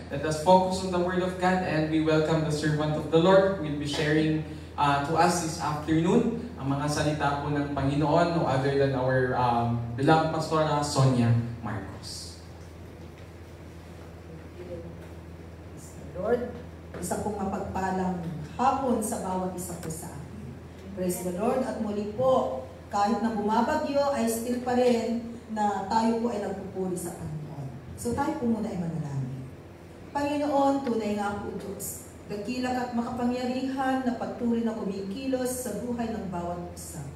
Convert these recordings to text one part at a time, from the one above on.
let us focus on the Word of God, and we welcome the servant of the Lord who will be sharing to us this afternoon ang mga salita po ng Panginoon, no other than our beloved Pastora Sonia Marcos. Lord, isa pong mapagpalang hapon sa bawat isa po sa atin. Praise the Lord. At muli po, kahit na bumabagyo, ay still pa rin na tayo po ay nagpupuri sa Panginoon. So tayo po muna ay manalangin. Panginoon, tunay nga po Diyos, dakilak at makapangyarihan na patuloy na kumikilos sa buhay ng bawat isa.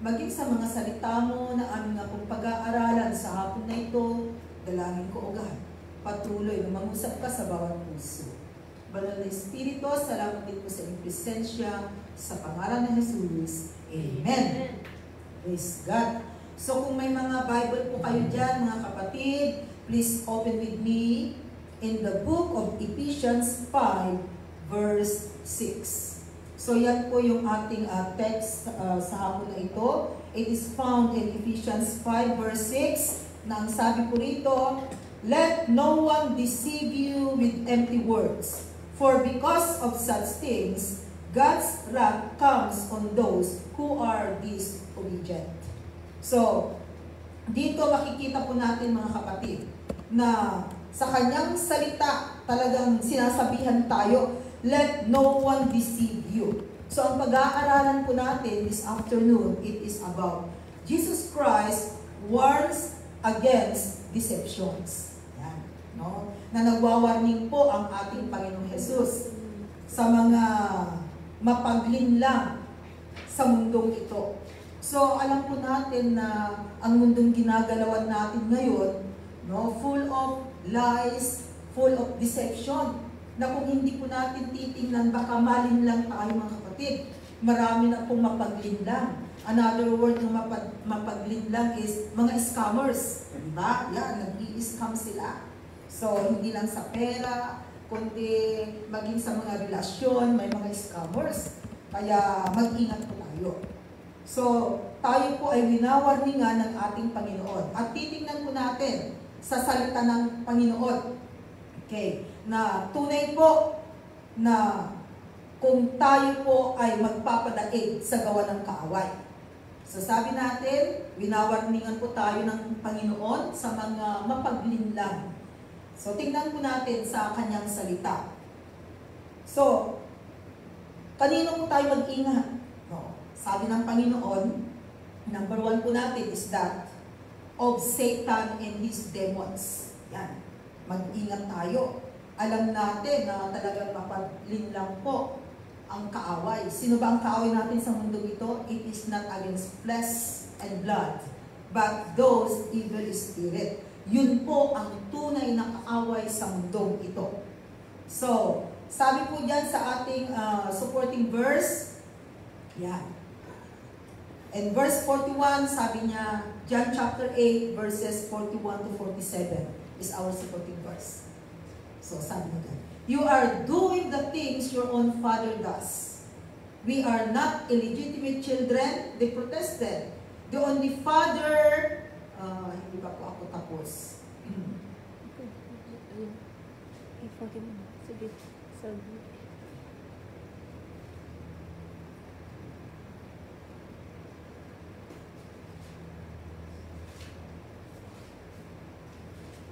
Maging sa mga salita mo na aming nga pong pag-aaralan sa hapon na ito, dalangin ko o God, patuloy na mangusap ka sa bawat puso. Banal na Espiritu, salamat din po sa iyong presensya sa pangalan ng Jesus. Amen. Praise God. So kung may mga Bible po kayo dyan, mga kapatid, please open with me in the book of Ephesians 5, verse 6. So yan po yung ating text sa hapon na ito. It is found in Ephesians 5, verse 6, na ang sabi po rito, "Let no one deceive you with empty words, for because of such things, God's wrath comes on those who are disobedient." So, dito makikita po natin mga kapatid, na sa kanyang salita talagang sinasabihan tayo, let no one deceive you. So, ang pag-aaralan po natin this afternoon, it is about Jesus Christ warns against deceptions. Yan, no? Na nagwawarning po ang ating Panginoong Jesus sa mga mapaglinlang sa mundong ito. So, alam po natin na ang mundong ginagalawan natin ngayon, no, full of lies, full of deception, na kung hindi po natin titingnan, baka malinlang tayo mga kapatid. Marami na pong mapaglinlang. Another word ng mapaglinlang is mga scammers. Diba? Yan, nag-i-scam sila. So, hindi lang sa pera, kundi maging sa mga relasyon, may mga scammers. Kaya mag-ingat po tayo. So, tayo po ay winawarningan ng ating Panginoon. At titingnan po natin sa salita ng Panginoon. Okay, na tunay po na kung tayo po ay magpapadaig sa gawa ng kaaway. So sabi natin, winawarningan po tayo ng Panginoon sa mga mapaglinlang. So tingnan po natin sa kanyang salita. So, kanino po tayo mag-ingat? No. Sabi ng Panginoon, number 1 po natin is that of Satan and his demons. Yan. Mag-ingat tayo. Alam natin na talagang mapaglinlang po ang kaaway. Sino ba ang kaaway natin sa mundong ito? It is not against flesh and blood, but those evil spirit. Yun po ang tunay na kaaway sa mundong ito. So, sabi po dyan sa ating supporting verse, yan. And verse 41, sabi niya, John chapter 8, verses 41 to 47 is our supporting verse. So, sabi niya, you are doing the things your own father does. We are not illegitimate children, they protested. The only father, hindi pa po ako tapos.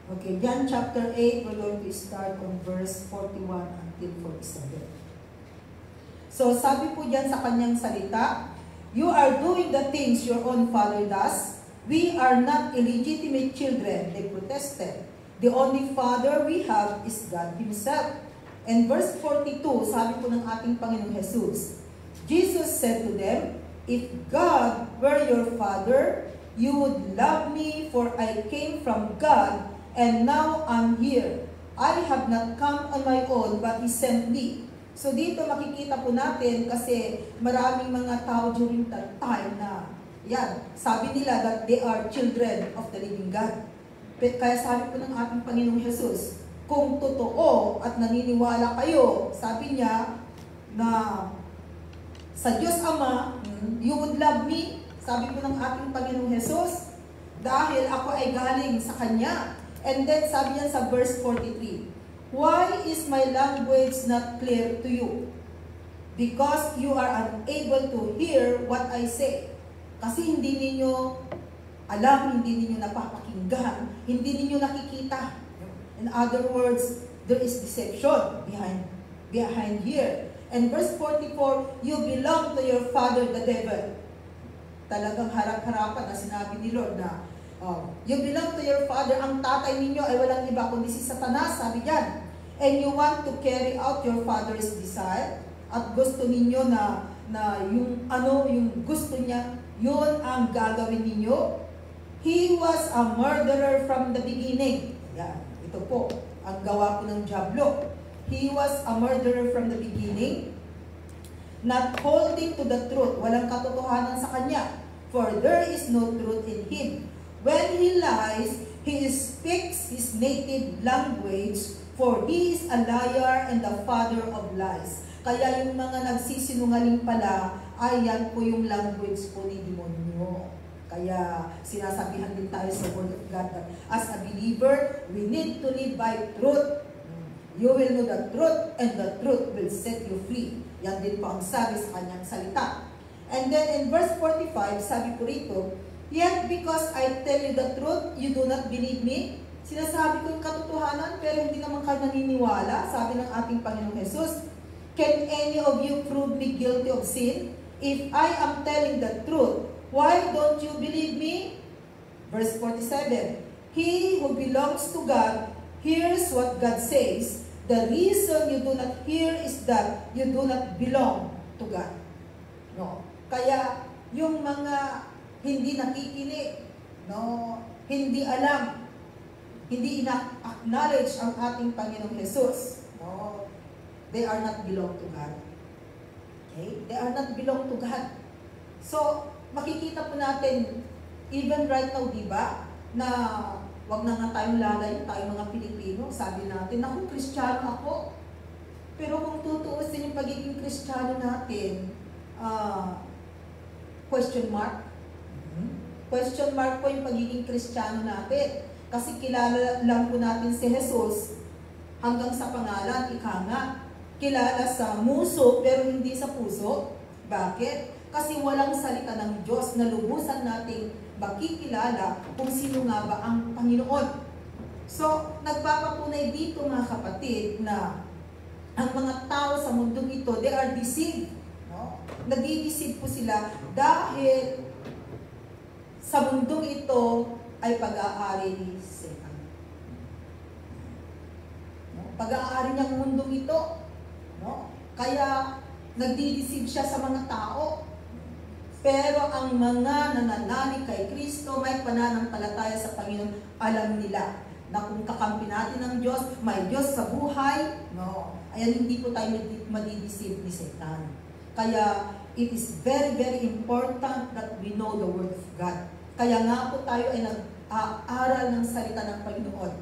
Okay, John chapter 8, we're going to start on verse 41 until 47. So, sabi po dyan sa kanyang salita, you are doing the things your own father does. We are not illegitimate children, they protested. The only father we have is God Himself. And verse 42, sabi po ng ating Panginoong Jesus, Jesus said to them, if God were your father, you would love me, for I came from God, and now I'm here. I have not come on my own, but He sent me. So dito makikita po natin, kasi maraming mga tao during that time na, yan, sabi nila that they are children of the living God. Kaya sabi po ng ating Panginoong Jesus, kung totoo at naniniwala kayo, sabi niya, na sa Diyos Ama, you would love me, sabi po ng ating Panginoong Jesus, dahil ako ay galing sa Kanya. And then sabi niya sa verse 43, why is my language not clear to you? Because you are unable to hear what I say. Kasi hindi ninyo alam, hindi ninyo napapakinggan, hindi ninyo nakikita. In other words, there is deception behind here. And verse 44, you belong to your father the devil. Talagang harap-harapan na sinabi ni Lord na, you belong to your father, ang tatay ninyo ay walang iba kundi si Satanas, sabi diyan. And you want to carry out your father's desire, at gusto ninyo na yung gusto niya, yun ang gagawin ninyo. He was a murderer from the beginning. Yan, ito po, ang gawa po ng diablo. He was a murderer from the beginning, not holding to the truth, walang katotohanan sa kanya, for there is no truth in him. When he lies, he speaks his native language, for he is a liar and the father of lies. Kaya yung mga nagsisinungaling pala, ay yan po yung language po ni demonyo. Kaya sinasabihan din tayo sa Word of God that as a believer, we need to live by truth. You will know the truth and the truth will set you free. Yan din po ang sabi sa kanyang salita. And then in verse 45, sabi ko rito, yet because I tell you the truth, you do not believe me. Sinasabi ko yung katotohanan, pero hindi naman kayo naniniwala, sabi ng ating Panginoong Jesus. Can any of you prove me guilty of sin? If I am telling the truth, why don't you believe me? Verse 47, he who belongs to God hears what God says. The reason you do not hear is that you do not belong to God. No. Kaya yung mga hindi nakikinig, no, hindi alam, hindi ina-acknowledge ang ating Panginoong Jesus, no, they are not belong to God. Okay? They are not belong to God. So, makikita po natin, even right now, di ba, na wag na nga tayong lalayo, tayong mga Pilipino, sabi natin, ako, Kristiyano ako. Pero kung tutuusin yung pagiging Kristiyano natin, question mark? Question mark po yung pagiging Kristiyano natin. Kasi kilala lang po natin si Jesus hanggang sa pangalan, ika nga. Kilala sa muso pero hindi sa puso. Bakit? Kasi walang salita ng Diyos na lubusan nating makikilala kung sino nga ba ang Panginoon. So, nagpapatunay dito mga kapatid na ang mga tao sa mundong ito, they are deceived. No? Nagdi-deceive po sila dahil sa mundong ito ay pag-aari ni Satan. No? Pag-aari niyang mundong ito. No? Kaya nagdi-deceive siya sa mga tao. Pero ang mga nananalig kay Kristo, may pananampalataya sa Panginoon, alam nila na kung kakampi natin ng Diyos, may Diyos sa buhay, no. Ayan, hindi po tayo madideceive ni Satan. Kaya, it is very, very important that we know the Word of God. Kaya nga po tayo ay nag-aaral ng salita ng Panginoon.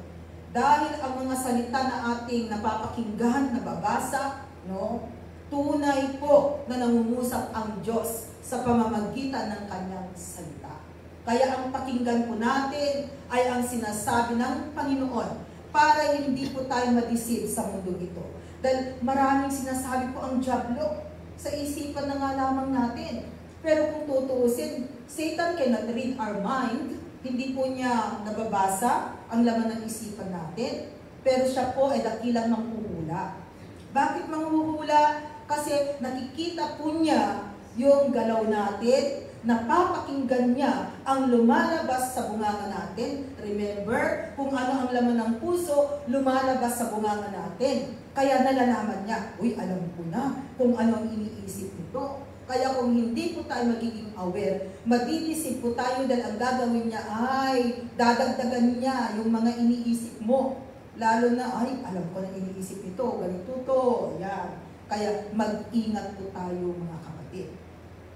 Dahil ang mga salita na ating napapakinggan, nababasa, no, tunay po na nangungusap ang Diyos sa pamamagitan ng kanyang salita. Kaya ang pakinggan po natin ay ang sinasabi ng Panginoon para hindi po tayo ma-deceive sa mundo ito. Dahil maraming sinasabi po ang diablo sa isipan na nga lamang natin. Pero kung tutuusin, Satan cannot read our mind. Hindi po niya nababasa ang laman ng isipan natin. Pero siya po ay dakilang manghuhula. Bakit manghuhula? Kasi nakikita po niya yung galaw natin, napapakinggan niya ang lumalabas sa bunganga natin. Remember, kung ano ang laman ng puso, lumalabas sa bunganga natin. Kaya nalalaman niya, uy, alam ko na kung ano ang iniisip nito. Kaya kung hindi po tayo magiging aware, madidisip po tayo dahil ang gagawin niya ay dadagdagan niya yung mga iniisip mo. Lalo na, ay, alam ko na iniisip ito, ganito to, yan. Kaya mag-ingat po tayo mga kapatid.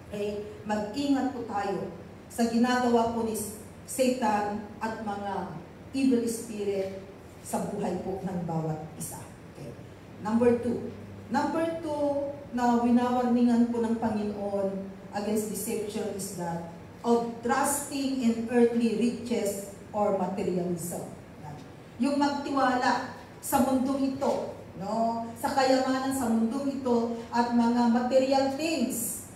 Okay? Mag-ingat po tayo sa ginagawa po ni Satan at mga evil spirit sa buhay po ng bawat isa. Okay? Number 2 na winawarningan po ng Panginoon against deception is that of trusting in earthly riches or materialism. Yung magtiwala sa mundong ito, no? Sa kayamanan sa mundong ito at mga material things.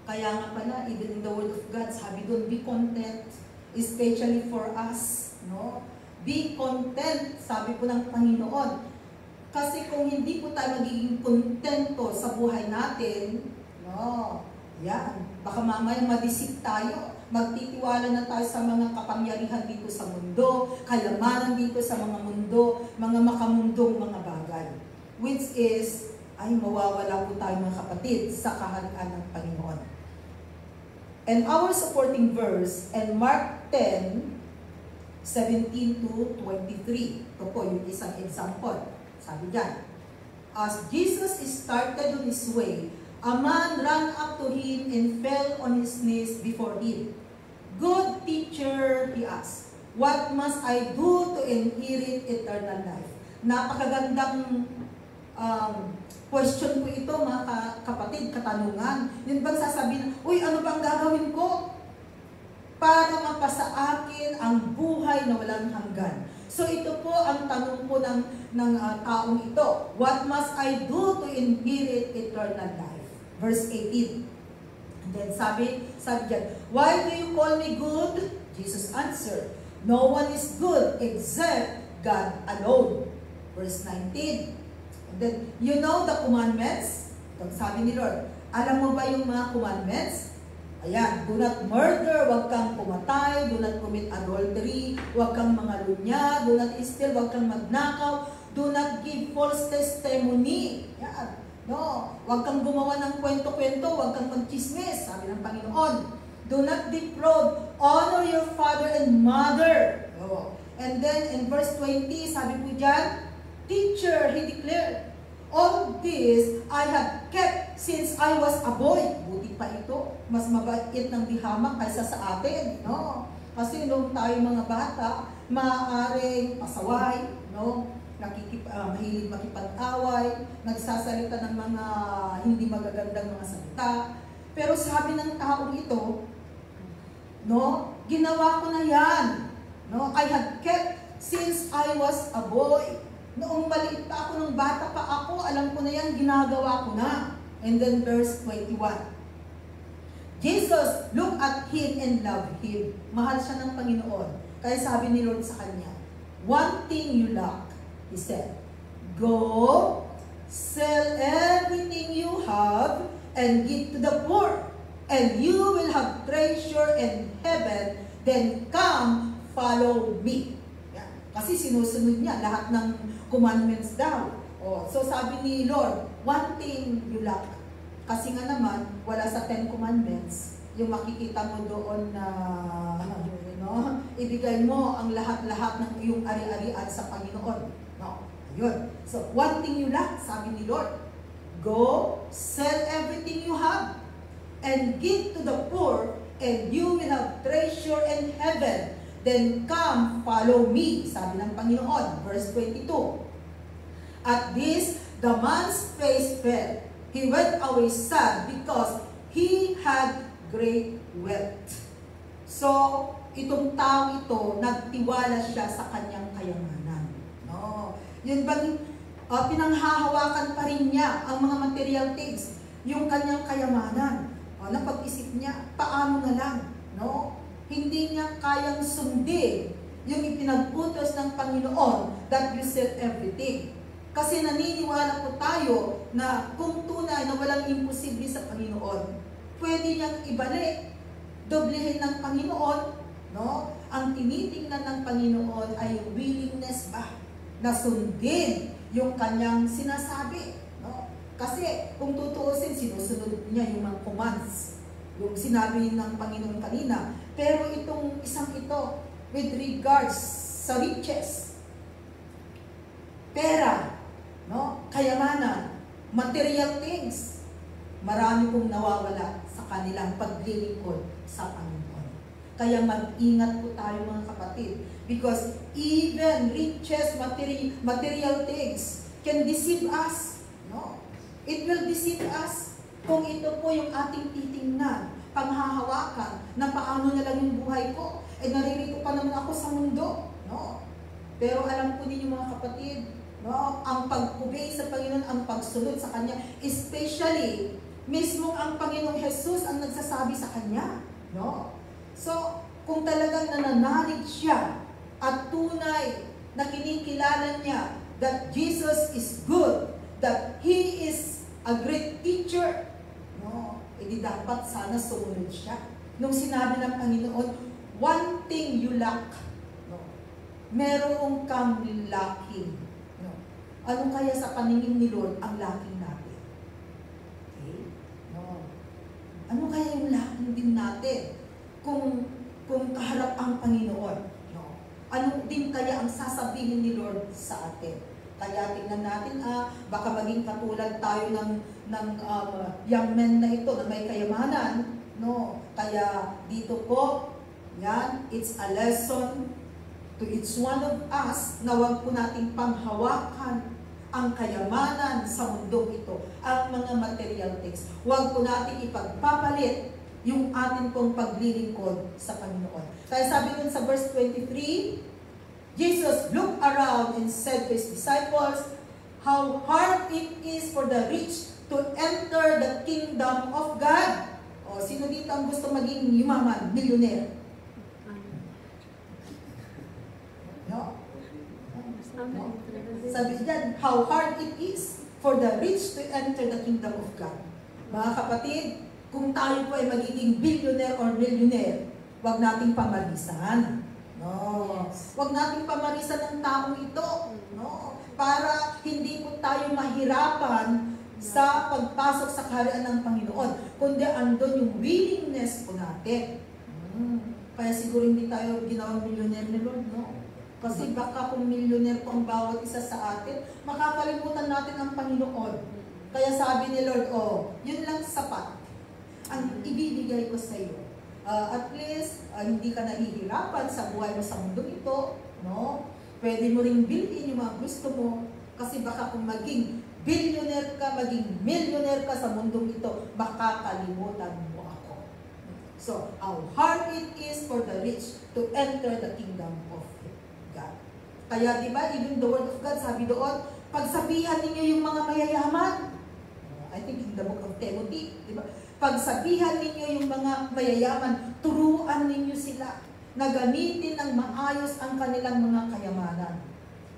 Kaya nga pala, even in the Word of God, sabi doon, be content, especially for us, no? Be content, sabi po ng Panginoon. Kasi kung hindi po tayo magiging kontento sa buhay natin, no, yan, baka mamaya madisip tayo, magtitiwala na tayo sa mga kapangyarihan dito sa mundo, kayamanan dito sa mga mundo, mga makamundong mga bagay. Which is, ay mawawala po tayo mga kapatid sa kaharian ng Panginoon. And our supporting verse, and Mark 10:17 to 23. Ito po yung isang example. Sabi dyan, as Jesus started on his way, a man ran up to him and fell on his knees before him. Good teacher, he asked, what must I do to inherit eternal life? Napakagandang question po ito, mga kapatid, katanungan. Yun bang sasabihin, uy, ano bang gagawin ko para mapasa akin ang buhay na walang hanggan? So ito po ang tanong po ng taong ito. What must I do to inherit eternal life? Verse 18. And then sabi dyan, why do you call me good? Jesus answered, no one is good except God alone. Verse 19. And then, you know the commandments? Sabi ni Lord, alam mo ba yung mga commandments? Ayan, do not murder, huwag kang pumatay, do not commit adultery, huwag kang mangalunya, do not steal, huwag kang magnakaw, do not give false testimony. Yan, no, huwag kang gumawa ng kwento-kwento, huwag kang magchismis, sabi ng Panginoon. Do not defraud, honor your father and mother. Oh. And then in verse 20, sabi po dyan, teacher, he declared, all this I have kept since I was a boy. Buti pa ito. Mas mabait ng dihamak kaysa sa atin. No? Kasi nung tayo mga bata, maaaring pasaway, no? Mahilig makipag-away, nagsasalita ng mga hindi magagandang mga salita. Pero sabi ng taong ito, no? Ginawa ko na yan. No? I have kept since I was a boy. Noong maliit pa ako, nung bata pa ako, alam ko na yan, ginagawa ko na. And then verse 21. Jesus looked at him and loved him. Mahal siya ng Panginoon. Kaya sabi ni Lord sa kanya, one thing you lack, he said, go, sell everything you have, and give to the poor, and you will have treasure in heaven, then come, follow me. Yan. Kasi sinusunod niya lahat ng commandments daw. Oh, so sabi ni Lord, one thing you lack. Kasi nga naman, wala sa 10 commandments, yung makikita mo doon na, no, ibigay mo ang lahat-lahat ng iyong ari-arian sa Panginoon. No, ayun. So, one thing you lack, sabi ni Lord, go, sell everything you have, and give to the poor, and you will have treasure in heaven. Then come, follow me, sabi ng Panginoon. Verse 22. At this, the man's face fell. He went away sad because he had great wealth. So, itong tao ito, nagtiwala siya sa kanyang kayamanan. No. Yun bang pinanghahawakan pa rin niya ang mga material things, yung kanyang kayamanan. Napag-isip niya, paano na lang? No? Hindi niya kayang sundin yung ipinag-utos ng Panginoon that you sell everything. Kasi naniniwala po tayo na kung tunay na walang imposible sa Panginoon, pwede niyang ibalik, doblehin ng Panginoon, no? Ang tinitingnan ng Panginoon ay willingness ba na sundin yung kanyang sinasabi, no? Kasi kung tutuusin, sinusunod niya yung mga commands, yung sinabi ng Panginoon kanina. Pero itong isang ito, with regards sa riches, pera, no? Kayamanan, material things, marami pong nawawala sa kanilang paglilingkod sa Panginoon. Kaya mag-ingat po tayo mga kapatid, because even riches, material things can deceive us, no? It will deceive us kung ito po yung ating titingnan, panghahawakan, na paano na lang yung buhay ko. Eh, naririto pa naman ako sa mundo. No? Pero alam po ninyo mga kapatid, No? Ang pag-obey sa Panginoon, ang pagsunod sa Kanya, especially, mismo ang Panginoong Jesus ang nagsasabi sa Kanya. No? So, kung talagang nananalig siya at tunay na kinikilala niya that Jesus is good, that He is a great teacher, no? Edi dapat sana sumunod siya. Nung sinabi ng Panginoon, one thing you lack, no? Meron kang lacking. No? Ano kaya sa paningin ni Lord ang lacking natin? Okay? No. Ano kaya yung lacking din natin kung kaharap ang Panginoon? No. Ano din kaya ang sasabihin ni Lord sa atin? Kaya tingnan natin, baka maging katulad tayo ng young men na ito na may kayamanan. No. Kaya dito po, yan, it's a lesson to each one of us na huwag po nating panghawakan ang kayamanan sa mundong ito, ang mga material things. Huwag po nating ipagpapalit yung atin pong paglilingkod sa Panginoon. Kaya sabi dun sa verse 23, Jesus looked around and said to His disciples, how hard it is for the rich to enter the kingdom of God. O, sino dito ang gusto maging yumaman, millionaire? No? No? Sabi dyan, how hard it is for the rich to enter the kingdom of God. Mga kapatid, kung tayo po ay magiging billionaire or millionaire, huwag nating pamarisan. No. Huwag nating pamarisan ng taong ito. No. Para hindi po tayo mahirapan sa pagpasok sa kaharian ng Panginoon. Kundi andun yung willingness po natin. Kaya siguro hindi tayo ginawang millionaire ni Lord, no? Kasi baka kung millionaire po ang bawat isa sa atin, makakalimutan natin ang Panginoon. Kaya sabi ni Lord, yun lang sapat ang ibibigay ko sa iyo. At least, hindi ka nahihirapan sa buhay mo sa mundo ito, no? Pwede mo ring bilhin yung mga gusto mo, kasi baka kung maging billionaire ka, maging millionaire ka sa mundong ito, makakalimutan mo ako. So, how hard it is for the rich to enter the kingdom of God. Kaya, di ba, even the word of God, sabi doon, pagsabihan ninyo yung mga mayayaman. I think in the book of Timothy, di ba? Pagsabihan ninyo yung mga mayayaman, turuan ninyo sila na gamitin ng maayos ang kanilang mga kayamanan.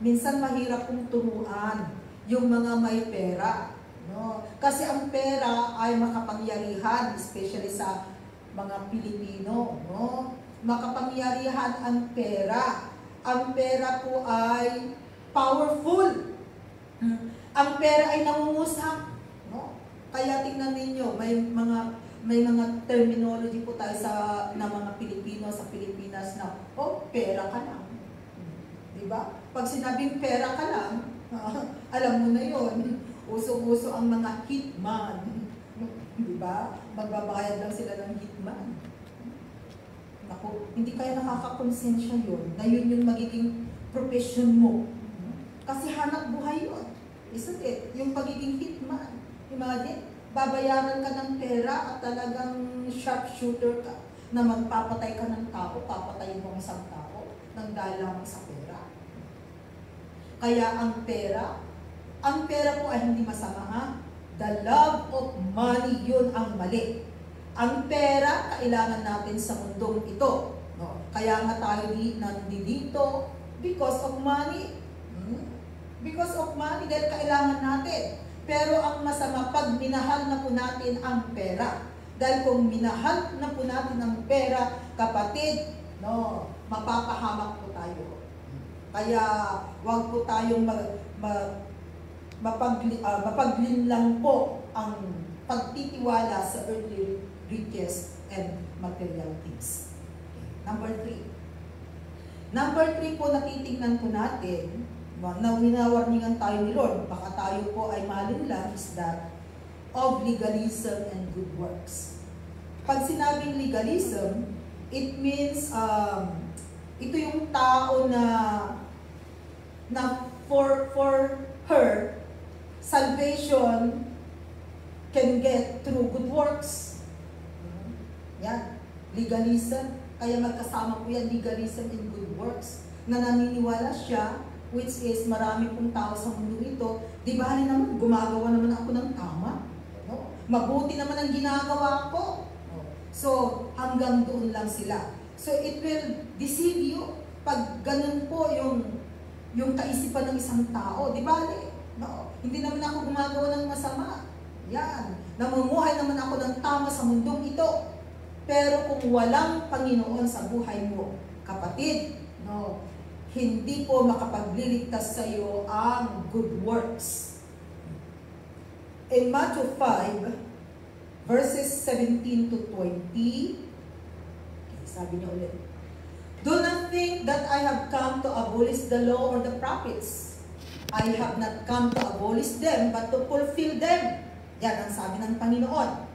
Minsan mahirap kong turuan yung mga may pera. No? Kasi ang pera ay makapangyarihan, especially sa mga Pilipino. No? Makapangyarihan ang pera. Ang pera po ay powerful. Ang pera ay nangungusap. No? Kaya tingnan ninyo, may mga terminology po tayo na mga Pilipino sa Pilipinas na, pera ka lang. Diba? Pag sinabing pera ka lang, alam mo na yon. Uso-uso ang mga hitman. Diba? Magbabayad lang sila ng hitman. Naku, hindi kaya nakakakonsensya yun, na yun yung magiging profession mo. Kasi hanap buhay yun. Isn't it? Yung pagiging hitman. Imagine, babayaran ka ng pera at talagang sharpshooter ka na magpapatay ka ng tao, papatayin mo ang isang tao nang dahil lamang sa pera. Kaya ang pera po ay hindi masama, ha? The love of money, yun ang mali. Ang pera, kailangan natin sa mundong ito. No? Kaya nga tayo nandito because of money. Because of money, dahil kailangan natin. Pero ang masama, pag minahal na po natin ang pera. Dahil kung minahal na po natin ang pera, kapatid, no, mapapahamak po tayo. Kaya wag po tayong mapaglinlang po ang pagtitiwala sa earthly riches and material things. Number 3. Number 3 po natitingnan po natin, na winawarningan tayo ni Lord, baka tayo po ay malinlang, is that of legalism and good works. Pag sinabing legalism, it means ito yung tao na for her, salvation can get through good works. Yan, legalism. Kaya magkasama po yan, legalism and good works. Na naniniwala siya which is marami pong tao sa mundo ito, di ba naman, gumagawa naman ako ng tama. No? Mabuti naman ang ginagawa ko. So, hanggang doon lang sila. So, it will deceive you pag ganun po yung kaisipan ng isang tao. Di ba? No? Hindi naman ako gumagawa ng masama. Yan. Namumuhay naman ako ng tama sa mundong ito. Pero kung walang Panginoon sa buhay mo, kapatid, no, hindi po makapagliligtas sa iyo ang good works. In Matthew 5, verses 17 to 20, sabi niya ulit, "Do not think that I have come to abolish the law or the prophets. I have not come to abolish them, but to fulfill them." Yan ang sabi ng Panginoon.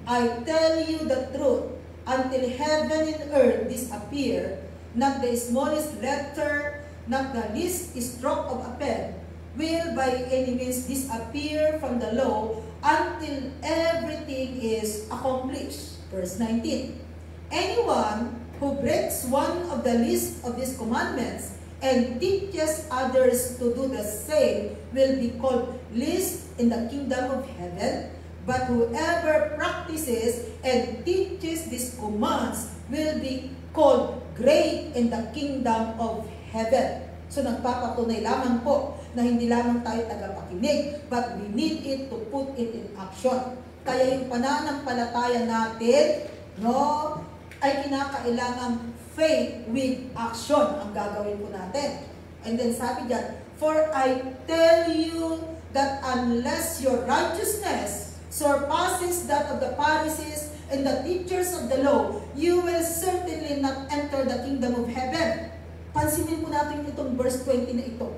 "I tell you the truth, until heaven and earth disappear, not the smallest letter, not the least stroke of a pen, will by any means disappear from the law until everything is accomplished." Verse 19. "Anyone who breaks one of the least of these commandments and teaches others to do the same will be called least in the kingdom of heaven. But whoever practices and teaches these commands will be called great in the kingdom of heaven." So nagpapatunay lamang po na hindi lamang tayo tagapakinig, but we need it to put it in action. Kaya yung pananampalataya natin, no, ay kinakailangan faith with action ang gagawin po natin. And then sabi diyan, "For I tell you that unless your righteousness surpasses that of the Pharisees and the teachers of the law, you will certainly not enter the kingdom of heaven." Pansinin po natin itong verse 20 na ito.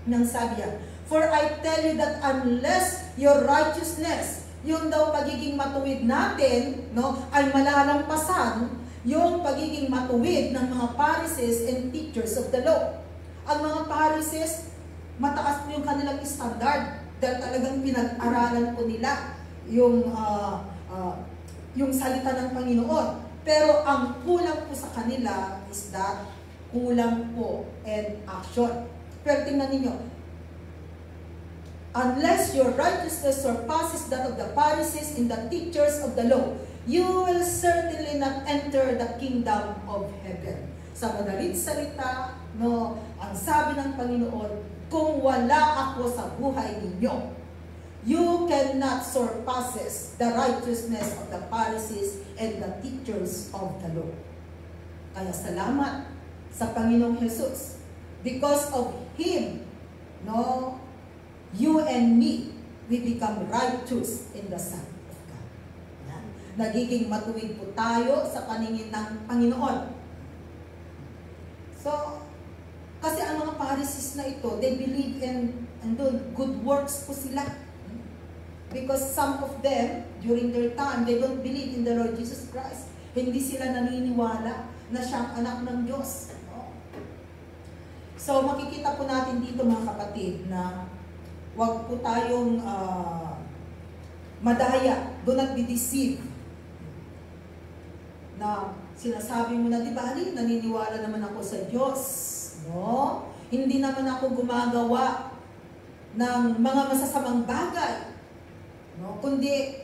Nang sabi yan, "For I tell you that unless your righteousness," yung daw pagiging matuwid natin, no, ay malalampasan yung pagiging matuwid ng mga Pharisees and teachers of the law. Ang mga Pharisees, mataas po yung kanilang standard dahil talagang pinag-aralan po nila yung salita ng Panginoon. Pero ang kulang po sa kanila is that kulang po in action. Pero tingnan ninyo, "Unless your righteousness surpasses that of the Pharisees and the teachers of the law, you will certainly not enter the kingdom of heaven." Sa madaling salita, no, ang sabi ng Panginoon, kung wala ako sa buhay ninyo, you cannot surpasses the righteousness of the Pharisees and the teachers of the law. Kaya salamat sa Panginoong Jesus. Because of Him, no, you and me, we become righteous in the sight of God. Yan. Nagiging matuwid po tayo sa paningin ng Panginoon. So, kasi ang mga Pharisees na ito, they believe in good works po sila. Because some of them, during their time, they don't believe in the Lord Jesus Christ. Hindi sila naniniwala na siyang anak ng Diyos. No? So, makikita po natin dito mga kapatid na huwag po tayong madaya. Do not be deceived. Na sinasabi mo na, di ba, naniniwala naman ako sa Diyos. No? Hindi naman ako gumagawa ng mga masasamang bagay. No, kundi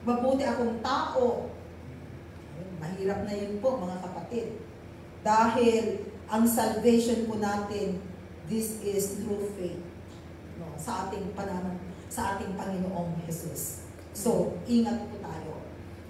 mabuti akong tao. Mahirap na yun po mga kapatid. Dahil ang salvation po natin, this is through faith. No, sa ating Panginoong Jesus. So, ingat po tayo.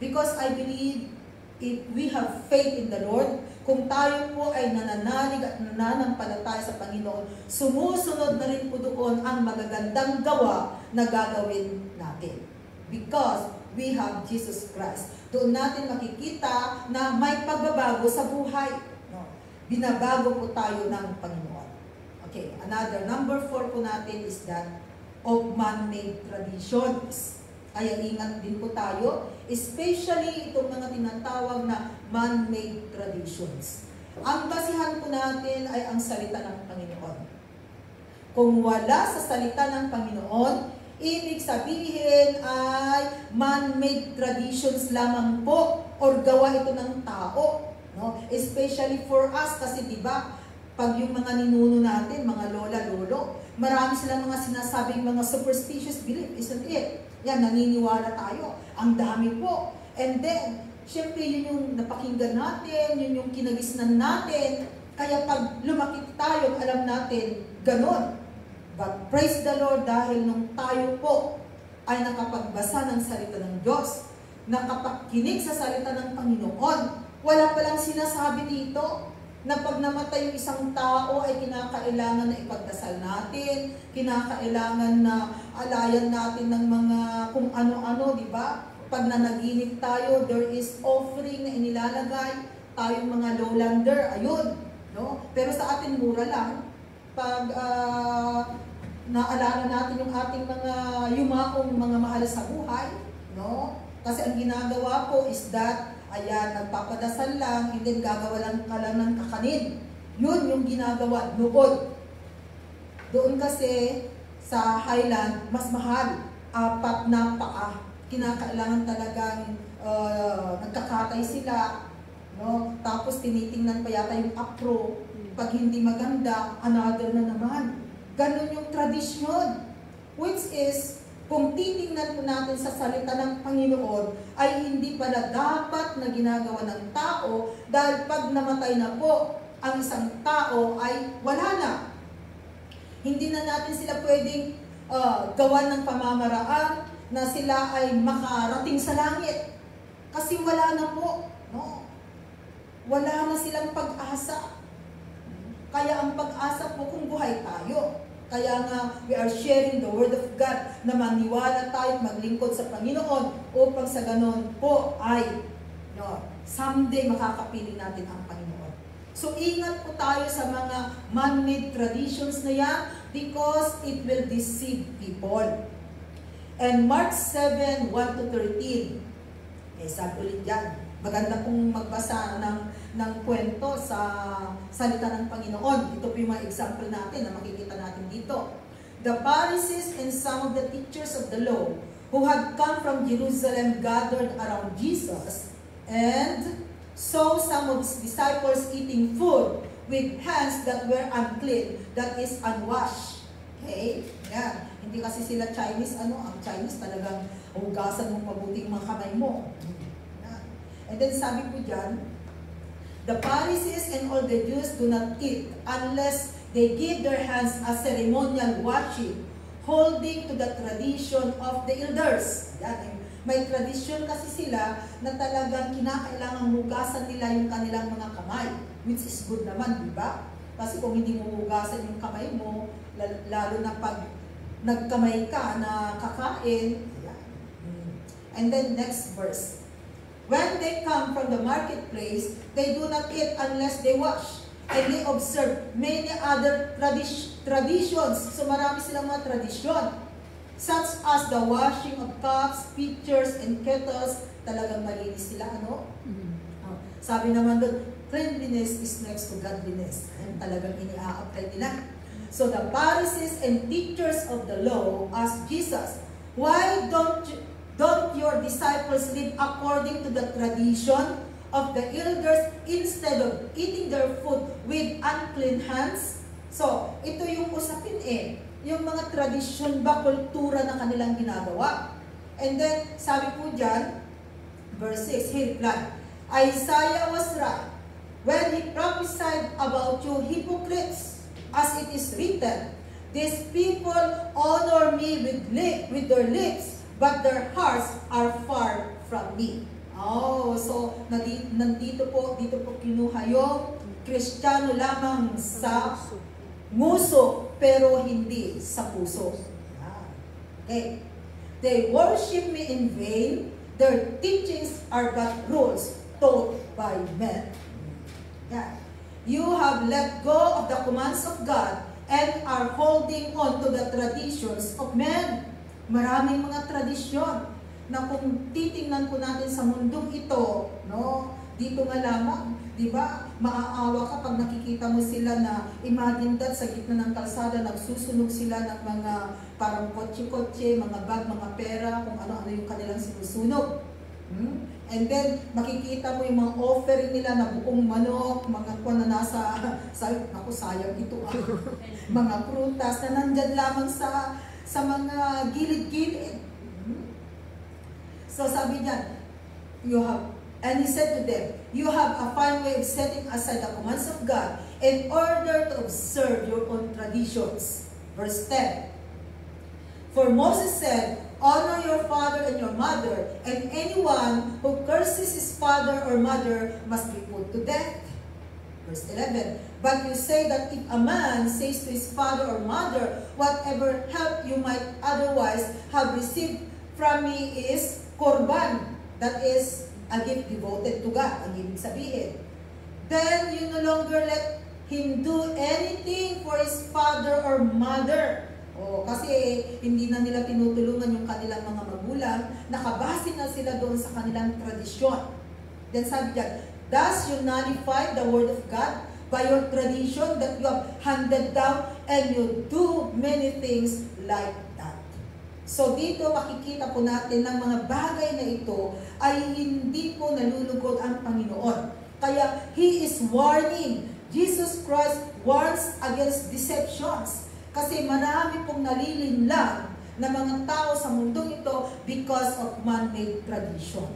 Because I believe if we have faith in the Lord, kung tayo po ay nananalig at nananampalataya sa Panginoon, sumusunod na rin po doon ang magagandang gawa na gagawin natin. Because we have Jesus Christ. Doon natin makikita na may pagbabago sa buhay. No? Binabago po tayo ng Panginoon. Okay, another, number 4 po natin is that of man-made traditions. Kaya ingat din po tayo, especially itong mga tinatawag na man-made traditions. Ang basihan po natin ay ang salita ng Panginoon. Kung wala sa salita ng Panginoon, ibig sabihin ay man-made traditions lamang po or gawa ito ng tao. No? Especially for us kasi diba, Pag yung mga ninuno natin, mga lola, lolo, marami silang mga sinasabing mga superstitious belief, isn't it? Yan, naniniwala tayo. Ang dami po. And then, syempre yun yung napakinggan natin, yun yung kinagisnan natin. Kaya pag lumaki tayo, alam natin, ganon. But praise the Lord dahil nung tayo po ay nakapagbasa ng salita ng Diyos, nakapakinig sa salita ng Panginoon, wala palang sinasabi dito na pag namatay yung isang tao ay kinakailangan na ipagdasal natin, kinakailangan na alayan natin ng mga kung ano-ano, di ba? Pag nanaginip tayo, there is offering na inilalagay, tayong mga lowlander, ayun. No? Pero sa atin mura lang, pag naalala natin yung ating mga yumaong mga mahal sa buhay, no? Kasi ang ginagawa ko is that, ayan, nagpapadasal lang, and then gagawa lang ka lang ng kakanin. Yun yung ginagawa noon. Doon kasi sa Highland, mas mahal. 4 na paa. Kinakailangan talagang nagkakatay sila. No? Tapos tinitingnan pa yata yung apro. Pag hindi maganda, another na naman. Ganon yung tradisyon. Which is, kung titingnan po natin sa salita ng Panginoon, ay hindi pala dapat na ginagawa ng tao dahil pag namatay na po ang isang tao ay wala na. Hindi na natin sila pwedeng gawan ng pamamaraan na sila ay makarating sa langit. Kasi wala na po. No? Wala na silang pag-asa. Kaya ang pag-asa po kung buhay tayo. Kaya nga, we are sharing the Word of God na maniwala tayo, maglingkod sa Panginoon upang sa ganon po ay someday makakapiling natin ang Panginoon. So, ingat po tayo sa mga man-made traditions na yan because it will deceive people. And Mark 7, 1-13, sabi ulit yan, maganda pong magbasa ng kwento sa salita ng Panginoon. Ito po yung mga example natin na makikita natin dito. The Pharisees and some of the teachers of the law who had come from Jerusalem gathered around Jesus and saw some of his disciples eating food with hands that were unclean, that is unwashed. Okay? Yan. Hindi kasi sila Chinese, ang Chinese talagang hugasan mong mabuting mga kamay mo. And then sabi po dyan, the Pharisees and all the Jews do not eat unless they give their hands a ceremonial washing, holding to the tradition of the elders. Yan, may tradisyon kasi sila na talagang kinakailangan hugasan nila yung kanilang mga kamay, which is good naman, di ba? Kasi kung hindi mo hugasan yung kamay mo, lalo na pag nagkamay ka na kakain. Yan. And then next verse. When they come from the marketplace, they do not eat unless they wash. And they observe many other traditions. So marami silang mga tradisyon. Such as the washing of cups, pitchers, and kettles. Talagang malinis sila, Sabi naman doon, cleanliness is next to godliness. And talagang ini-a-apply nila. So the Pharisees and teachers of the law asked Jesus, why don't your disciples live according to the tradition of the elders instead of eating their food with unclean hands? So, ito yung usapin yung mga tradisyon ba, kultura na kanilang ginagawa. And then, sabi po dyan, verse 6, he replied, Isaiah was right when he prophesied about you hypocrites, as it is written, these people honor me with their lips, but their hearts are far from me. Oh, so dito po kinuha yung Kristiyano lamang sa nguso, pero hindi sa puso. Okay. They worship me in vain. Their teachings are but rules taught by men. Yeah. You have let go of the commands of God and are holding on to the traditions of men. Maraming mga tradisyon na kung titingnan po natin sa mundong ito, dito nga lamang, di ba? Maaawa ka pag nakikita mo sila na imagine that sa gitna ng kalsada, nagsusunog sila ng mga parang kotse-kotse, mga bag, mga pera, kung ano-ano yung kanilang sinusunog. And then, makikita mo yung mga offering nila na buong manok, mga kwan na nasa, ako sayang ito mga prutas na nandyan lamang sa mga gilid-gilid. So sabi niya, and he said to them, you have a fine way of setting aside the commands of God in order to observe your own traditions. Verse 10. For Moses said, honor your father and your mother, and anyone who curses his father or mother must be put to death. Verse 11. But you say that if a man says to his father or mother, whatever help you might otherwise have received from me is korban, that is, a gift devoted to God, ang ibig sabihin. Then you no longer let him do anything for his father or mother. Kasi hindi na nila tinutulungan yung kanilang mga magulang, nakabase na sila doon sa kanilang tradisyon. Then sabi diyan, thus you nullify the word of God by your tradition that you have handed down, and you do many things like that. So dito makikita po natin ng mga bagay na ito ay hindi po nalulugod ang Panginoon. Kaya He is warning. Jesus Christ warns against deceptions. Kasi marami pong nalilinlang na mga tao sa mundong ito because of man-made tradition.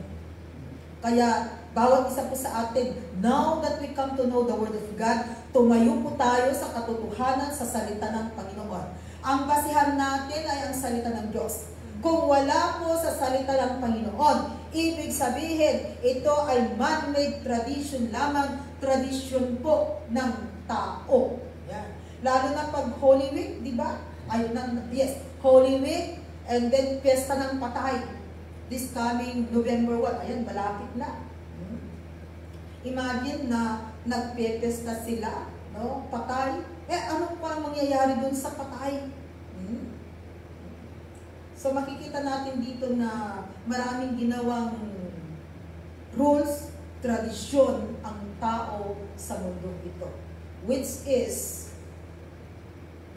Kaya bawat isa po sa atin, now that we come to know the Word of God, tumayo po tayo sa katotohanan sa salita ng Panginoon. Ang basihan natin ay ang salita ng Diyos. Kung wala po sa salita ng Panginoon, ibig sabihin, ito ay man-made tradition lamang, tradition po ng tao. Yan. Lalo na pag Holy Week, di ba? Yes, Holy Week, and then Fiesta ng Patay. This coming November 1, ayan, malapit na. Imagine na nagpepesta sila, no? Patay. Ano pa mangyayari dun sa patay? So makikita natin dito na maraming ginawang rules, tradisyon ang tao sa mundong ito. Which is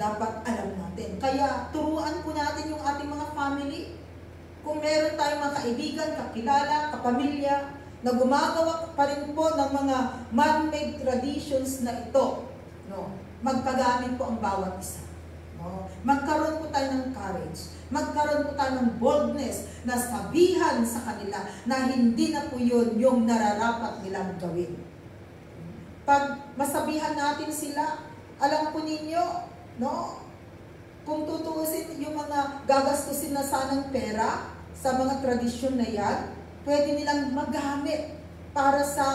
dapat alam natin. Kaya turuan po natin yung ating mga family. Kung meron tayong mga kaibigan, kakilala, kapamilya, na gumagawa pa rin po ng mga man-made traditions na ito, no? Magpagamit po ang bawat isa. No? Magkaroon po tayo ng courage. Magkaroon po tayo ng boldness na sabihan sa kanila na hindi na po yun yung nararapat nilang gawin. Pag masabihan natin sila, alam po ninyo, no? Kung tutuusin yung mga gagastusin na sanang pera sa mga tradisyon na yan, pwede nilang magamit para sa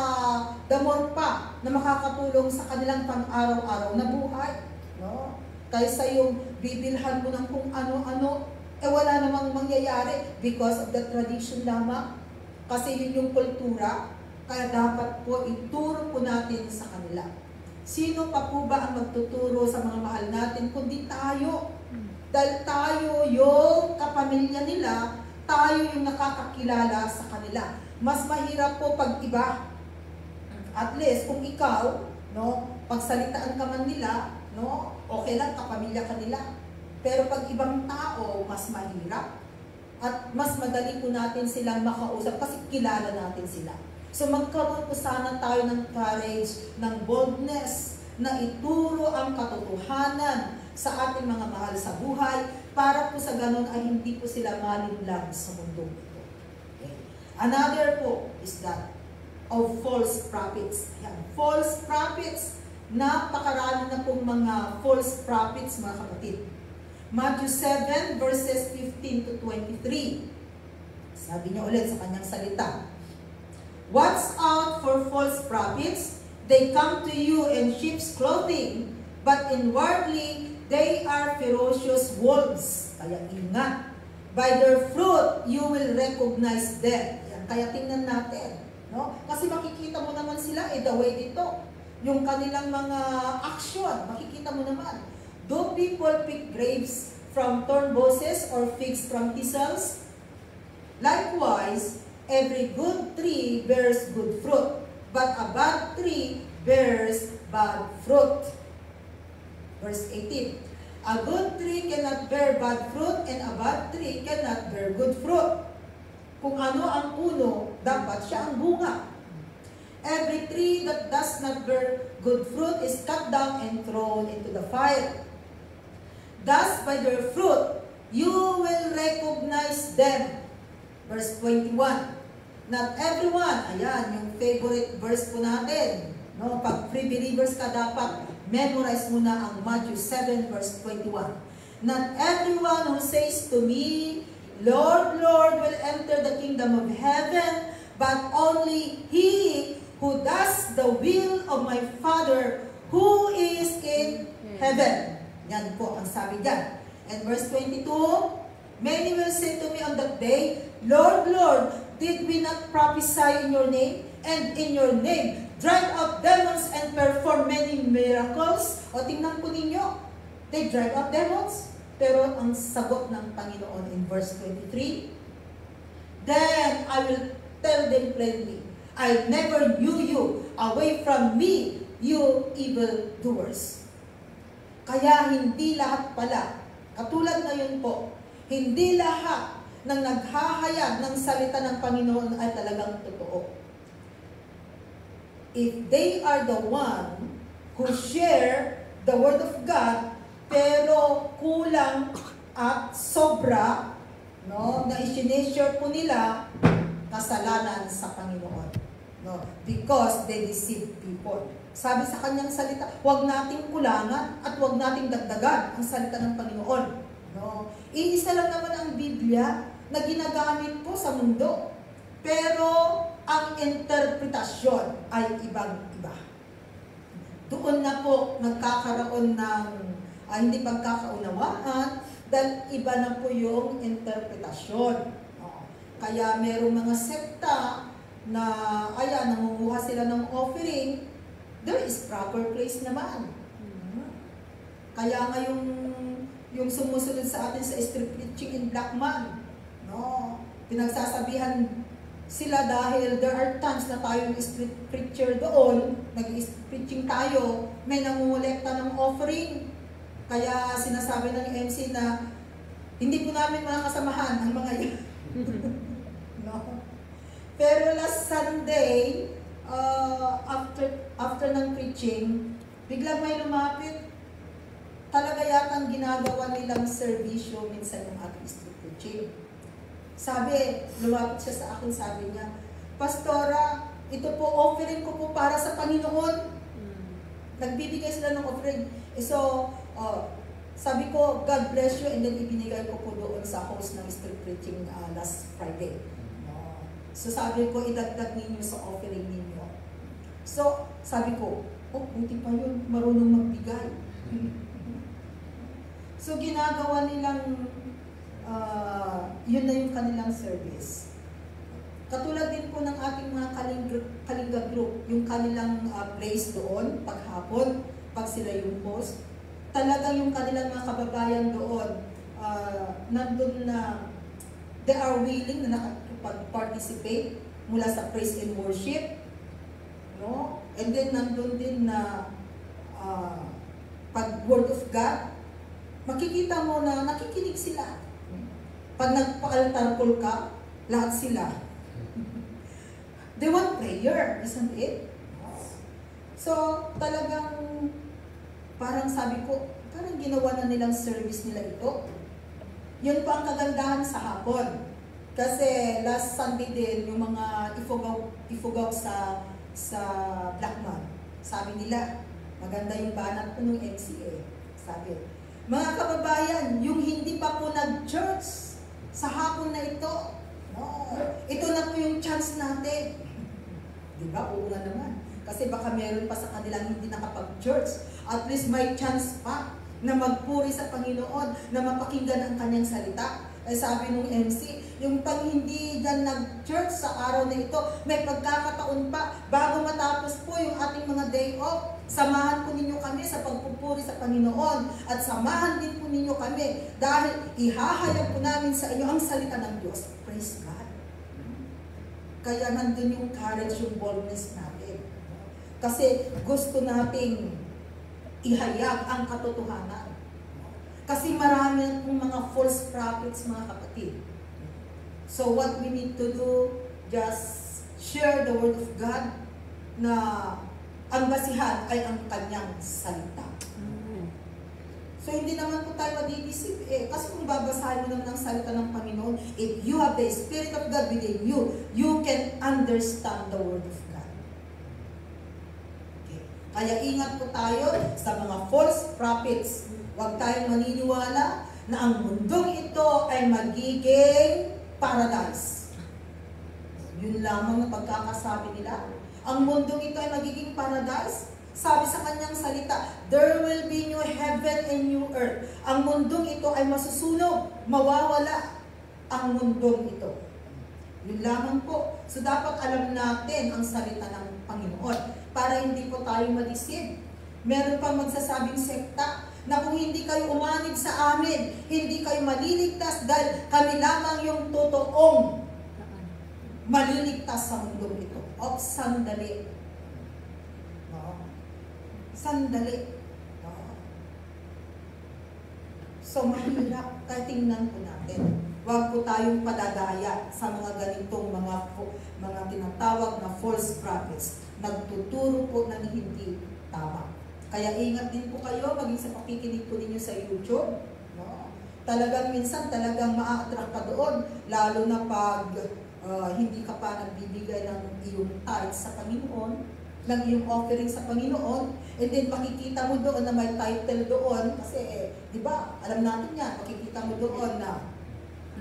damor pa na makakatulong sa kanilang pang-araw-araw na buhay. No? Kaysa yung bibilhan mo ng kung ano-ano, wala namang mangyayari because of the tradition lamang. Kasi yun yung kultura, kaya dapat po ituro po natin sa kanila. Sino pa po ba ang magtuturo sa mga mahal natin kundi tayo? Dahil tayo yung kapamilya nila, tayo yung nakakakilala sa kanila. Mas mahirap po pag iba. At least kung ikaw, no, pagsalitaan ka man nila, no, okay lang, kapamilya ka nila. Pero pag ibang tao, mas mahirap. At mas madali po natin silang makausap kasi kilala natin sila. So magkaroon po sana tayo ng courage, ng boldness, na ituro ang katotohanan sa ating mga mahal sa buhay para po sa ganun ay hindi po sila malinlang sa mundong ito. Okay. Another po is that of false prophets. Yan. False prophets. Napakarami na pong mga false prophets, mga kapatid. Matthew 7 verses 15 to 23. Sabi niya ulit sa kanyang salita, watch out for false prophets. They come to you in sheep's clothing, but inwardly they are ferocious wolves. Kaya ingat. By their fruit, you will recognize them. Yan. Kaya tingnan natin. No? Kasi makikita mo naman sila, the way dito. Yung kanilang mga action, makikita mo naman. Do people pick grapes from thorn bushes or figs from thistles? Likewise, every good tree bears good fruit, but a bad tree bears bad fruit. Verse 18. A good tree cannot bear bad fruit, and a bad tree cannot bear good fruit. Kung ano ang puno, dapat siya ang bunga. Every tree that does not bear good fruit is cut down and thrown into the fire. Thus, by their fruit, you will recognize them. Verse 21. Not everyone, ayan, yung favorite verse po natin. No? Pag free believers ka, dapat memorize mo na ang Matthew 7 verse 21. Not everyone who says to me, Lord, Lord, will enter the kingdom of heaven, but only he who does the will of my Father who is in heaven. Yan po ang sabi dyan. And verse 22, many will say to me on that day, Lord, Lord, did we not prophesy in your name? And in your name, drive out demons and perform many miracles? O tingnan po ninyo, they drive out demons. Pero ang sagot ng Panginoon in verse 23, then I will tell them plainly, I never knew you. Away from me, you evildoers. Kaya hindi lahat pala, katulad ngayon po, hindi lahat ng naghahayag ng salita ng Panginoon ay talagang totoo. If they are the one who share the Word of God, pero kulang at sobra, no, na i-share po nila, kasalanan sa Panginoon. No? Because they deceive people. Sabi sa kanyang salita, huwag nating kulangan at huwag nating dagdagan ang salita ng Panginoon. No? Iisa lang naman ang Biblia na ginagamit po sa mundo. Pero ang interpretasyon ay ibang-iba. Doon na po nagkakaroon ng hindi pagkakaunawaan dahil iba na po yung interpretasyon. Kaya merong mga sekta na nangunguha sila ng offering, there is proper place naman. Kaya nga yung sumusunod sa atin sa street preaching in Blackman, no, pinagsasabihan sila dahil there are times na tayo yung street preacher doon, nag-street preaching tayo, may nangungulekta ng offering. Kaya sinasabi ng MC na hindi po namin makakasamahan ang mga yan. No? Pero last Sunday, after ng preaching, biglang may lumapit. Talaga yatang ginagawa nilang servisyo minsan yung ating street preaching. Sabi, lumapit siya sa akin, sabi niya, Pastora, ito po offering ko po para sa Panginoon. Nagbibigay sila ng offering. So, sabi ko, God bless you, and then ibinigay ko po doon sa host ng street preaching last Friday. So sabi ko, idagdag ninyo sa offering ninyo. So, sabi ko, buti pa yun, marunong magbigay. So, ginagawa nilang, yun na yung kanilang service. Katulad din po ng ating mga Kalinga group, yung kanilang place doon, paghapon, pag sila yung host, talagang yung kanilang mga kababayan doon, nandun na, they are willing na nakapag-participate mula sa praise and worship, no? And then nandun din na pag word of God, makikita mo na nakikinig sila. Pag nagpa-altar call ka, lahat sila. They want prayer, isn't it? So, talagang, parang sabi ko, parang ginawa na nilang service nila ito. Yun pa ang kagandahan sa hapon. Kasi last Sunday din, yung mga ifugaw sa Blackman, sabi nila, maganda yung banat po ng MCA. Sabi, mga kababayan, yung hindi pa po nag-church sa hapon na ito, no, ito na po yung chance natin. Diba? Oo nga naman. Kasi baka meron pa sa kanilang hindi nakapag-church. At least may chance pa na magpuri sa Panginoon, na mapakinggan ang kanyang salita. Ay sabi nung MC, yung pang hindi dyan nag-church sa araw na ito, may pagkakataon pa, bago matapos po yung ating mga day off, samahan po ninyo kami sa pagpupuri sa Panginoon, at samahan din po ninyo kami, dahil ihahayag po namin sa inyo ang salita ng Diyos. Praise God. Kaya nandun yung courage, yung boldness natin. Kasi gusto nating ihayag ang katotohanan. Kasi marami pong mga false prophets, mga kapatid. So what we need to do, just share the Word of God na ang basihan ay ang kanyang salita. So hindi naman po tayo madidisip kasi kung babasahin mo naman ang salita ng Panginoon, if you have the Spirit of God within you, you can understand the Word of God. Okay. Kaya ingat po tayo sa mga false prophets. Huwag tayong maniniwala na ang mundong ito ay magiging paradise. Yun lamang na pagkakasabi nila. Ang mundong ito ay magiging paradise. Sabi sa kanyang salita, there will be new heaven and new earth. Ang mundong ito ay masusunog, mawawala ang mundong ito. Yun lamang po. So dapat alam natin ang salita ng Panginoon para hindi po tayo madisib. Meron pang magsasabing sekta na kung hindi kayo umanib sa amin, hindi kayo maliligtas dahil kami lamang yung totoong maliligtas sa mundong ito. O, sandali. Sandali. So, mahirap. Kaya tingnan po natin. Huwag po tayong padadaya sa mga ganitong mga tinatawag na false prophets. Nagtuturo po ng hindi tama. Kaya ingat din po kayo, maging sa pakikinig po ninyo sa YouTube. No? Talagang minsan, talagang ma-attract ka doon. Lalo na pag hindi ka pa nagbibigay ng iyong tithes sa Panginoon, ng iyong offering sa Panginoon, and then makikita mo doon na may title doon, kasi, di ba, alam natin yan, makikita mo doon na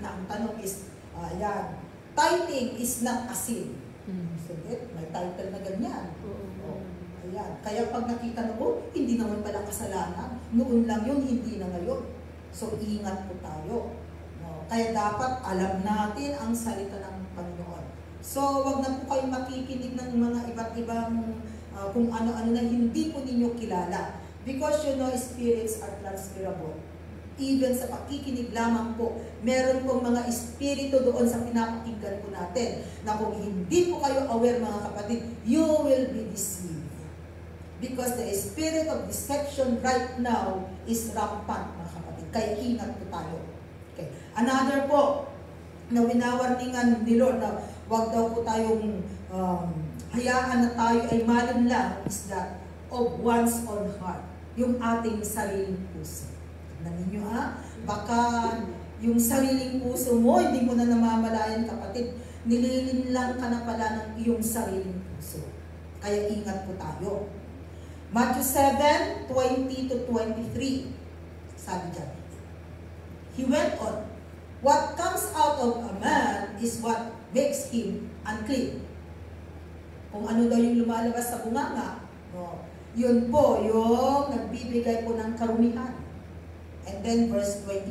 ang tanong is, yan, tithing is not a sin. So, may title na ganyan. Ayan. Kaya pag nakita mo, hindi naman pala kasalanan. Noon lang yun, hindi na ngayon. So, ingat po tayo. No? Kaya dapat alam natin ang salita ng Panginoon. So, wag na po kayong makikinig ng mga iba't ibang kung ano-ano na hindi po ninyo kilala. Because you know, spirits are transferable. Even sa pakikinig lamang po, meron pong mga espiritu doon sa pinapakinggan po natin na kung hindi po kayo aware mga kapatid, you will be deceived. Because the spirit of deception right now is rampant mga kapatid. Kaya ingat po tayo. Okay. Another po, na winawarningan ni Lord na huwag daw po tayong hayaan na tayo ay malinlang is that of one's own heart. Yung ating sariling puso. Tignan ninyo baka yung sariling puso mo, hindi mo na namamalayan kapatid, nililinlang ka na pala ng iyong sariling puso. Kaya ingat po tayo. Matthew 7:20-23. Sabi dyan. He went on, what comes out of a man is what makes him unclean. Kung ano daw yung lumalabas sa bunganga, no, yun po yung nagbibigay po ng karumihan. And then verse 21.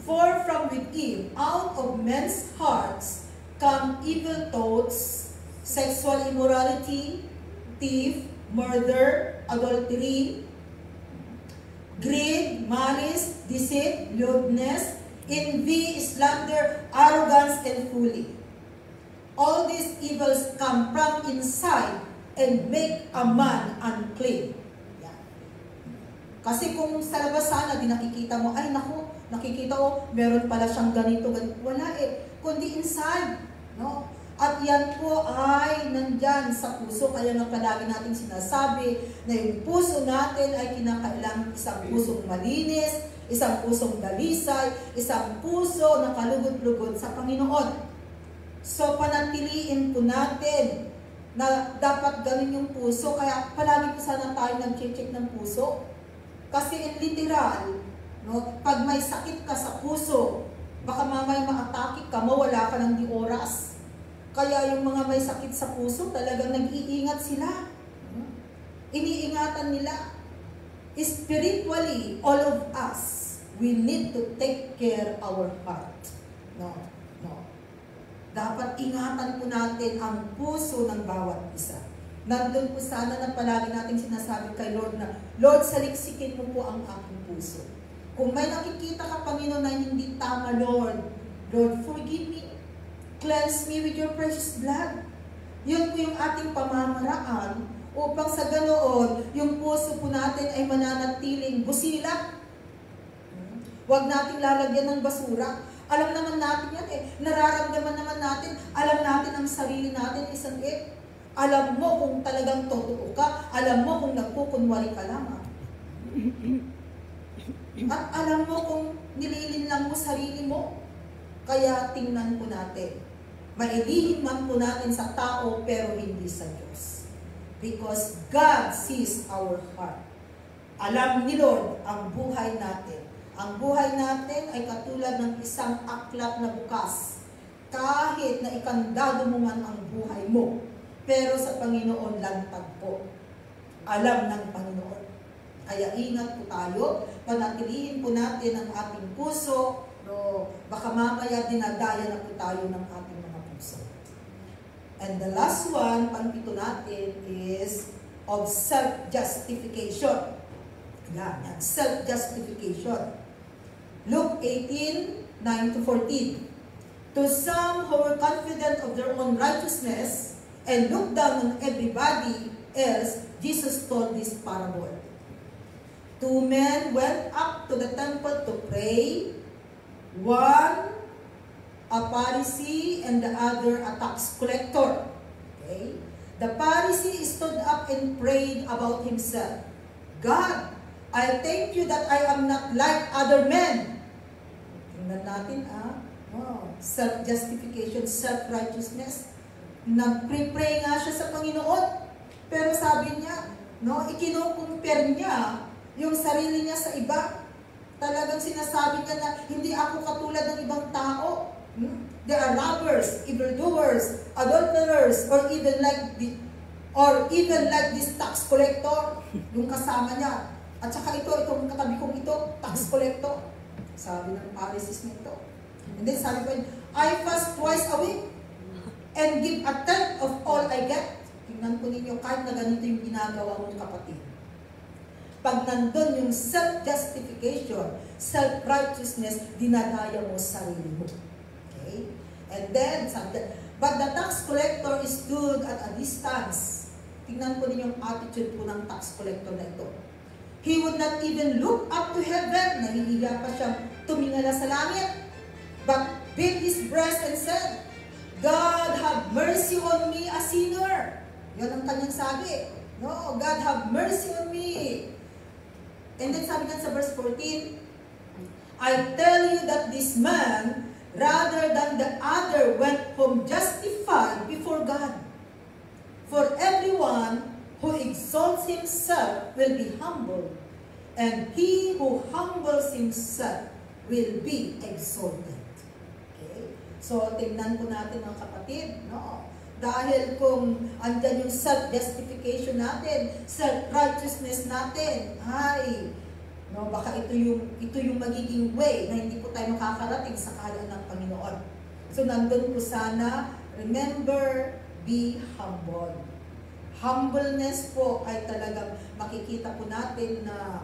For from within, out of men's hearts, come evil thoughts, sexual immorality, thief, murder, adultery, greed, malice, deceit, lewdness, envy, slander, arrogance, and folly. All these evils come from inside and make a man unclean. Yeah. Kasi kung sa labas sana, di nakikita mo, ay naku, nakikita mo, meron pala siyang ganito, ganito. Wala kundi inside. No? At yan po ay nandyan sa puso. Kaya nga palagi natin sinasabi na yung puso natin ay kinakailangan isang pusong malinis, isang pusong dalisay, isang puso na kalugod-lugod sa Panginoon. So panatiliin po natin na dapat ganun yung puso. Kaya palagi po sana tayo nag-check ng puso. Kasi in literal, no, pag may sakit ka sa puso, baka mamay ma-atake ka, mawala ka ng di oras. Kaya yung mga may sakit sa puso, talagang nag-iingat sila. Iniingatan nila. Spiritually, all of us, we need to take care our heart. No. Dapat ingatan po natin ang puso ng bawat isa. Nandun po sana na palagi natin sinasabi kay Lord na, Lord, saliksikin mo po ang aking puso. Kung may nakikita ka, Panginoon, na hindi tama, Lord, forgive me. Cleanse me with your precious blood. Yun po yung ating pamamaraan upang sa ganoon, yung puso po natin ay mananatiling busilak. Huwag nating lalagyan ng basura. Alam naman natin yan eh. Nararamdaman naman natin. Alam natin ang sarili natin, isn't it? Alam mo kung talagang totoo ka. Alam mo kung nagkukunwari ka lamang. At alam mo kung nililinlang mo sarili mo. Kaya tingnan po natin. Mailihim man po natin sa tao pero hindi sa Diyos. Because God sees our heart. Alam ni Lord ang buhay natin. Ang buhay natin ay katulad ng isang aklat na bukas. Kahit na ikandado mo man ang buhay mo, pero sa Panginoon lantad po. Alam ng Panginoon. Kaya ingat po tayo, panatilihin po natin ang ating puso, no, baka mamaya dinadaya na po tayo ng ating mga puso. And the last one, pangpito natin, is of self-justification. Yan, self-justification. Luke 18:9-14. To some who were confident of their own righteousness and looked down on everybody else, Jesus told this parable. Two men went up to the temple to pray, one a Pharisee and the other a tax collector. Okay? The Pharisee stood up and prayed about himself. God, I thank you that I am not like other men. Tingnan natin, self-justification, self-righteousness. Nag-pray nga siya sa Panginoon. Pero sabi niya, no, ikinukumpare niya yung sarili niya sa iba. Talagang sinasabi niya na hindi ako katulad ng ibang tao. They are robbers, evildoers, adulterers, or even like this tax collector, yung kasama niya. At saka itong katabi kong ito, tax collector. Sabi ng Pharisees nito. And then sabi ko, I fast twice a week and give a tenth of all I get. Tingnan po ninyo, kahit na ganito yung ginagawa mong kapatid. Pag nandun yung self-justification, self-righteousness, dinadaya mo sarili mo. Okay? And then, but the tax collector stood at a distance. Tingnan po ninyo yung attitude po ng tax collector na ito. He would not even look up to heaven. Nahihiya pa siyang tumingala sa langit. But beat his breast and said, God have mercy on me, a sinner. Yan ang kanyang sabi. No, God have mercy on me. And then sabi nga sa verse 14, I tell you that this man, rather than the other, went home justified before God. For everyone who exalts himself will be humbled, and he who humbles himself will be exalted. Okay? So, tingnan po natin mga kapatid, no? Dahil kung andyan yung self-justification natin, self-righteousness natin, no, baka ito yung magiging way na hindi po tayo makakarating sa kaharian ng Panginoon. So, nandun po sana, remember, be humble. Humbleness po ay talagang makikita po natin na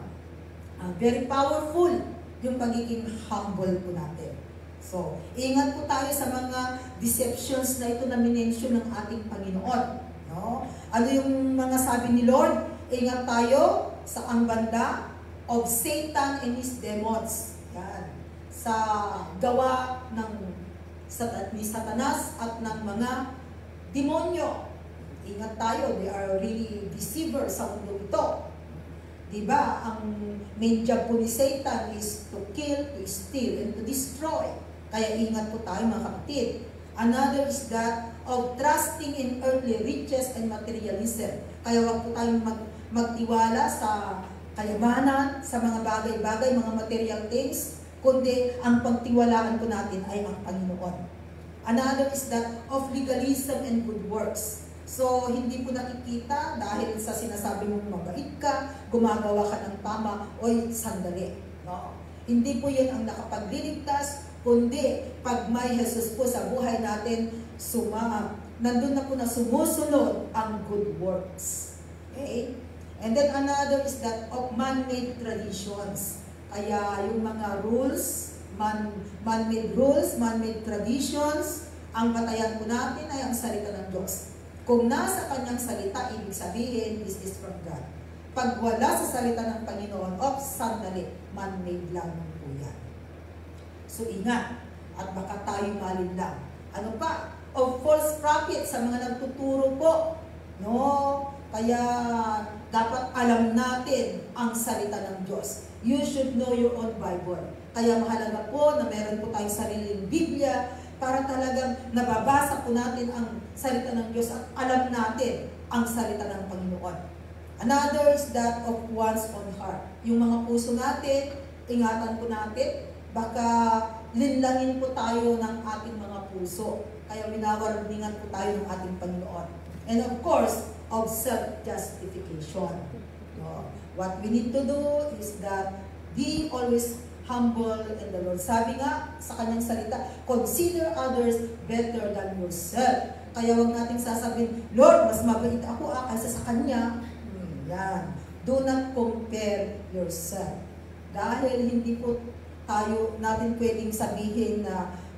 very powerful yung pagiging humble po natin. So, ingat po tayo sa mga deceptions na ito na minention ng ating Panginoon. No? Ano yung mga sabi ni Lord? Ingat tayo sa ang banda of Satan and his demons. Yan. Sa gawa ni Satanas at ng mga demonyo. Ingat tayo, they are really deceivers sa mundo ito. Diba? Ang main job po ni Satan is to kill, to steal, and to destroy. Kaya ingat po tayo mga kapatid. Another is that of trusting in earthly riches and materialism. Kaya huwag po tayong magtiwala sa kayamanan, sa mga bagay-bagay, mga material things, kundi ang pagtiwalaan po natin ay ang Panginoon. Another is that of legalism and good works. So, hindi po nakikita dahil sa sinasabi mong mabait ka, gumagawa ka ng tama, oy, sandali. No? Hindi po yun ang nakapagliligtas, kundi pag may Jesus po sa buhay natin, nandun na po na sumusunod ang good works. Okay? And then another is that of man-made traditions. Kaya yung mga rules, man-made rules, man-made traditions, ang batayan po natin ay ang salita ng Diyos. Kung nasa kanyang salita, ibig sabihin, this is from God. Pag wala sa salita ng Panginoon, sandali, man-made lamang po yan. So ingat, at baka tayo malinlang. Ano pa? Of false prophet sa mga nagtuturo po. No? Kaya dapat alam natin ang salita ng Diyos. You should know your own Bible. Kaya mahalaga po na meron po tayong sariling Biblia para talagang nababasa po natin ang salita ng Diyos at alam natin ang salita ng Panginoon. Another is that of one's own heart. Yung mga puso natin, ingatan po natin, baka linlangin po tayo ng ating mga puso. Kaya winawarningan po tayo ng ating Panginoon. And of course, of self-justification. No? What we need to do is that be always humble in the Lord. Sabi nga sa kanyang salita, consider others better than yourself. Kaya huwag nating sasabihin, Lord, mas mabait ako kaysa sa kanya. Yan. Do not compare yourself. Dahil hindi po natin pwedeng sabihin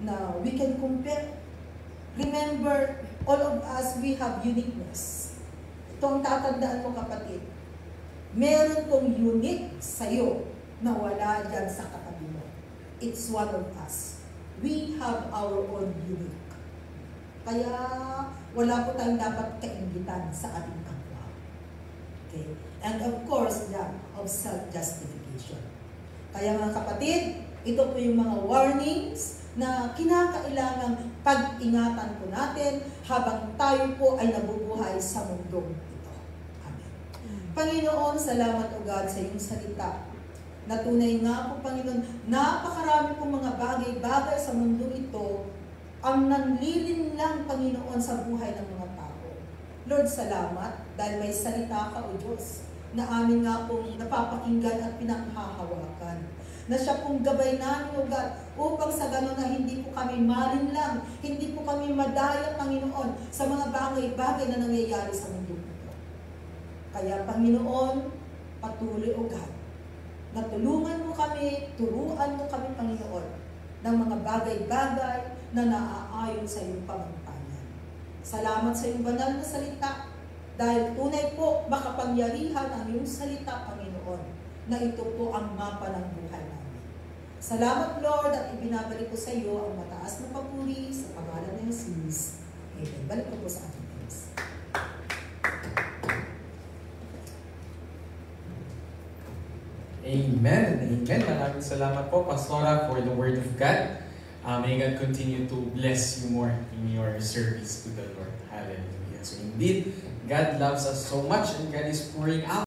na we can compare. Remember, all of us, we have uniqueness. Ito ang tatandaan mo, kapatid. Meron pong unique sa'yo na wala dyan sa katabi mo. It's one of us. We have our own unique. Kaya wala po tayong dapat kaingitan sa ating kapwa. Okay? And of course, of self-justification. Kaya mga kapatid, ito po yung mga warnings na kinakailangang pag-ingatan po natin habang tayo po ay nabubuhay sa mundong ito. Amen. Panginoon, salamat o God sa iyong salita. Natunay nga po, Panginoon, napakarami pong mga bagay-bagay sa mundo ito ang nanlilinlang, Panginoon, sa buhay ng mga tao. Lord, salamat dahil may salita ka, O Diyos, na amin nga pong napapakinggan at pinanghahawakan. Na siya pong gabay namin, O God, upang sa gano'n na hindi po kami malinlang, hindi po kami madaya, Panginoon, sa mga bagay-bagay na nangyayari sa mundo ito. Kaya, Panginoon, patuloy, O God, na tulungan mo kami, turuan mo kami, Panginoon, ng mga bagay-bagay na naaayon sa iyong pamantayan. Salamat sa iyong banal na salita, dahil tunay po makapangyarihan ang iyong salita, Panginoon, na ito po ang mapa ng buhay namin. Salamat, Lord, at ibinabalik ko sa iyo ang mataas na papuri sa pangalan ng Jesus. Amen. Balik ko po sa ating Diyos. Amen. Amen. Maraming salamat po, Pastora, for the Word of God. May God continue to bless you more in your service to the Lord. Hallelujah. So indeed, God loves us so much and God is pouring out